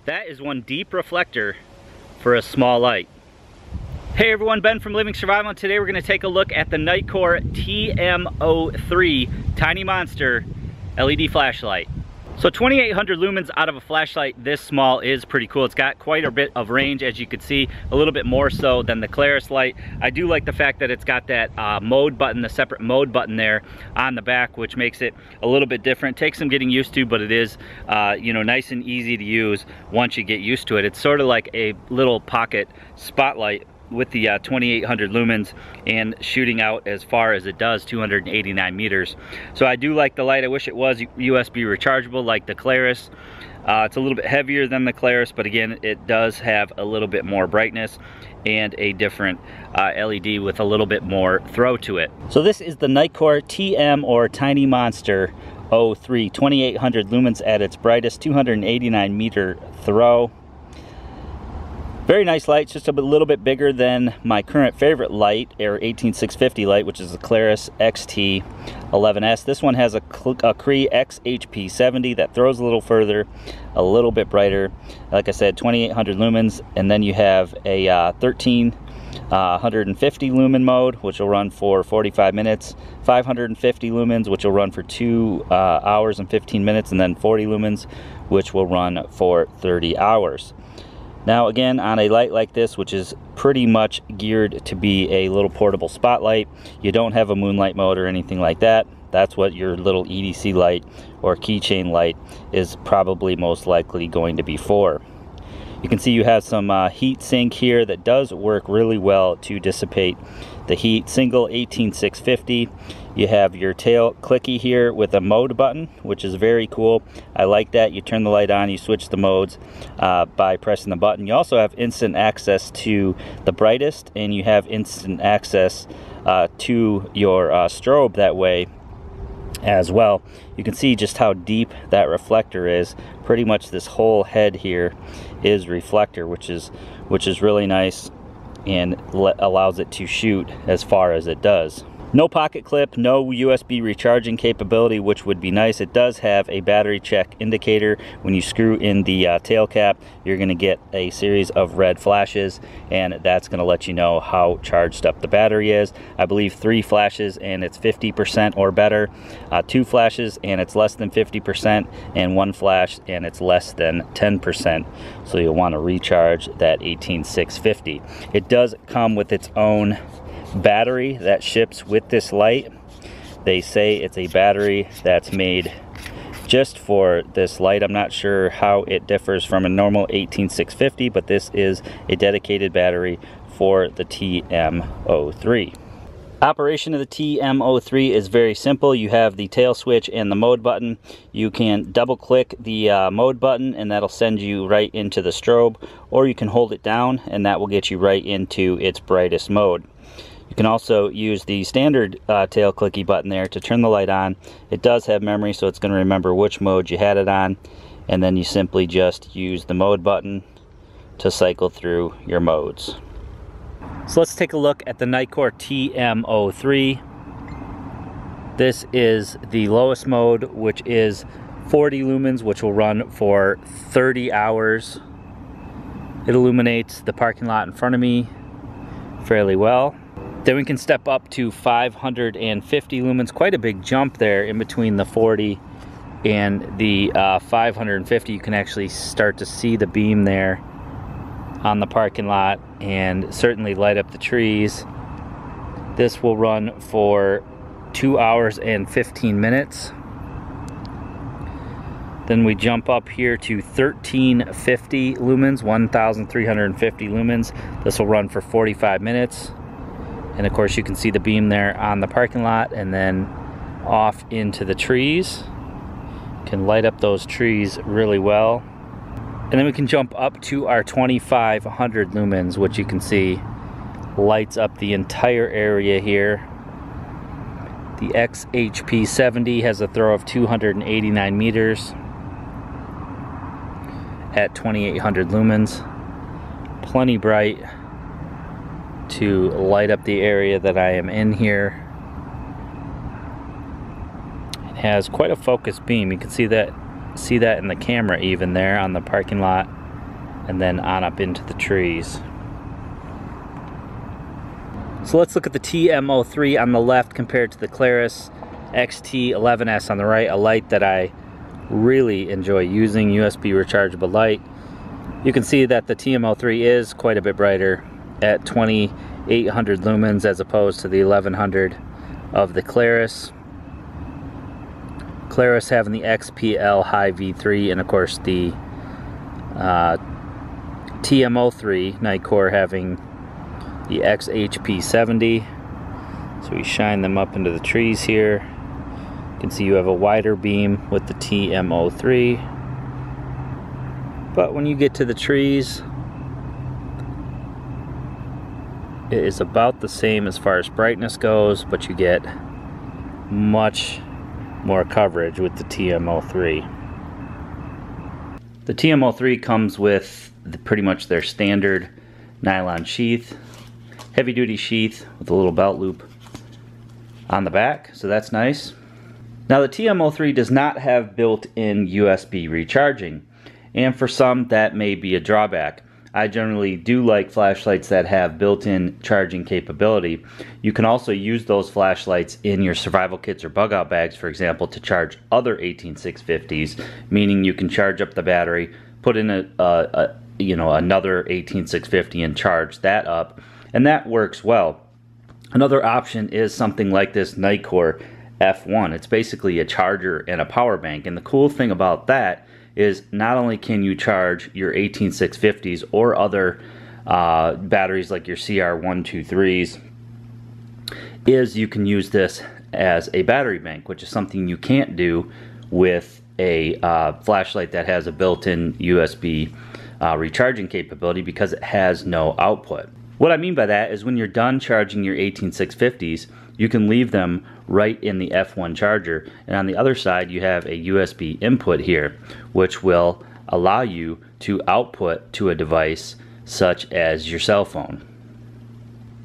That is one deep reflector for a small light. Hey everyone, Ben from Living Survival, and today we're going to take a look at the Nitecore TM03 Tiny Monster LED flashlight. So 2800 lumens out of a flashlight this small is pretty cool. It's got quite a bit of range, as you can see, a little bit more so than the Claris light. I do like the fact that it's got that mode button, the separate mode button there on the back, which makes it a little bit different. Takes some getting used to, but it is you know, nice and easy to use once you get used to it. It's sort of like a little pocket spotlight with the 2800 lumens and shooting out as far as it does, 289 meters. So I do like the light. I wish it was USB rechargeable like the Claris. It's a little bit heavier than the Claris, but again, it does have a little bit more brightness and a different LED with a little bit more throw to it. So this is the Nitecore TM or Tiny Monster 03, 2800 lumens at its brightest, 289 meter throw. Very nice light, just a little bit bigger than my current favorite light, or 18650 light, which is the Claris XT11S. This one has a Cree XHP70 that throws a little further, a little bit brighter. Like I said, 2800 lumens, and then you have a 1350 lumen mode, which will run for 45 minutes, 550 lumens, which will run for 2 hours and 15 minutes, and then 40 lumens, which will run for 30 hours. Now again, on a light like this, which is pretty much geared to be a little portable spotlight, you don't have a moonlight mode or anything like that. That's what your little EDC light or keychain light is probably most likely going to be for. You can see you have some heat sink here that does work really well to dissipate the heat. Single 18650. You have your tail clicky here with a mode button, which is very cool. I like that. You turn the light on, you switch the modes by pressing the button. You also have instant access to the brightest, and you have instant access to your strobe that way as well. You can see just how deep that reflector is. Pretty much this whole head here is reflector, which is really nice and allows it to shoot as far as it does. No pocket clip, no USB recharging capability, which would be nice. It does have a battery check indicator. When you screw in the tail cap, you're going to get a series of red flashes, and that's going to let you know how charged up the battery is. I believe 3 flashes and it's 50% or better, 2 flashes and it's less than 50%, and 1 flash and it's less than 10%. So you'll want to recharge that 18650. It does come with its own battery that ships with this light. They say it's a battery that's made just for this light. I'm not sure how it differs from a normal 18650, but this is a dedicated battery for the TM03. Operation of the TM03 is very simple. You have the tail switch and the mode button. You can double click the mode button and that'll send you right into the strobe, or you can hold it down and that will get you right into its brightest mode. You can also use the standard tail clicky button there to turn the light on. It does have memory, so it's going to remember which mode you had it on, and then you simply just use the mode button to cycle through your modes. So let's take a look at the Nitecore TM03. This is the lowest mode, which is 40 lumens, which will run for 30 hours. It illuminates the parking lot in front of me fairly well. Then we can step up to 550 lumens, quite a big jump there in between the 40 and the 550. You can actually start to see the beam there on the parking lot and certainly light up the trees. This will run for 2 hours and 15 minutes. Then we jump up here to 1350 lumens, 1350 lumens. This will run for 45 minutes. And of course you can see the beam there on the parking lot and then off into the trees. Can light up those trees really well. And then we can jump up to our 2500 lumens, which you can see lights up the entire area here. The XHP70 has a throw of 289 meters at 2800 lumens. Plenty bright to light up the area that I am in here. It has quite a focused beam. You can see that in the camera even there on the parking lot and then on up into the trees. So let's look at the TM03 on the left compared to the Claris XT11S on the right, a light that I really enjoy using, USB rechargeable light. You can see that the TM03 is quite a bit brighter at 2800 lumens as opposed to the 1100 of the Claris. Claris having the XPL High V3, and of course the TM03 Nitecore having the XHP70. So we shine them up into the trees here. You can see you have a wider beam with the TM03, but when you get to the trees, it is about the same as far as brightness goes, but you get much more coverage with the TM03. The TM03 comes with pretty much their standard nylon sheath, heavy duty sheath with a little belt loop on the back, so that's nice. Now the TM03 does not have built-in USB recharging, and for some that may be a drawback. I generally do like flashlights that have built-in charging capability. You can also use those flashlights in your survival kits or bug out bags, for example, to charge other 18650s, meaning you can charge up the battery, put in another 18650 and charge that up, and that works well. Another option is something like this Nitecore F1. It's basically a charger and a power bank, and the cool thing about that is not only can you charge your 18650s or other batteries like your CR123s, is you can use this as a battery bank, which is something you can't do with a flashlight that has a built-in USB recharging capability because it has no output. What I mean by that is when you're done charging your 18650s, you can leave them right in the F1 charger, and on the other side you have a USB input here, which will allow you to output to a device such as your cell phone.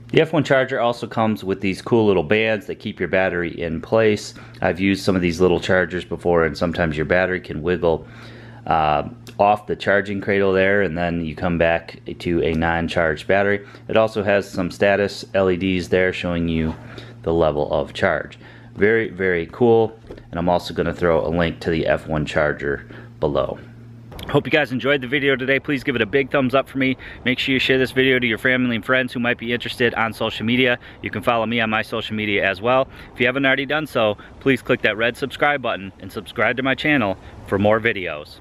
The F1 charger also comes with these cool little bands that keep your battery in place. I've used some of these little chargers before, and sometimes your battery can wiggle off the charging cradle there, and then you come back to a non-charged battery. It also has some status LEDs there showing you the level of charge. Very, very cool, and I'm also going to throw a link to the F1 charger below. Hope you guys enjoyed the video today. Please give it a big thumbs up for me. Make sure you share this video to your family and friends who might be interested on social media. You can follow me on my social media as well. If you haven't already done so, please click that red subscribe button and subscribe to my channel for more videos.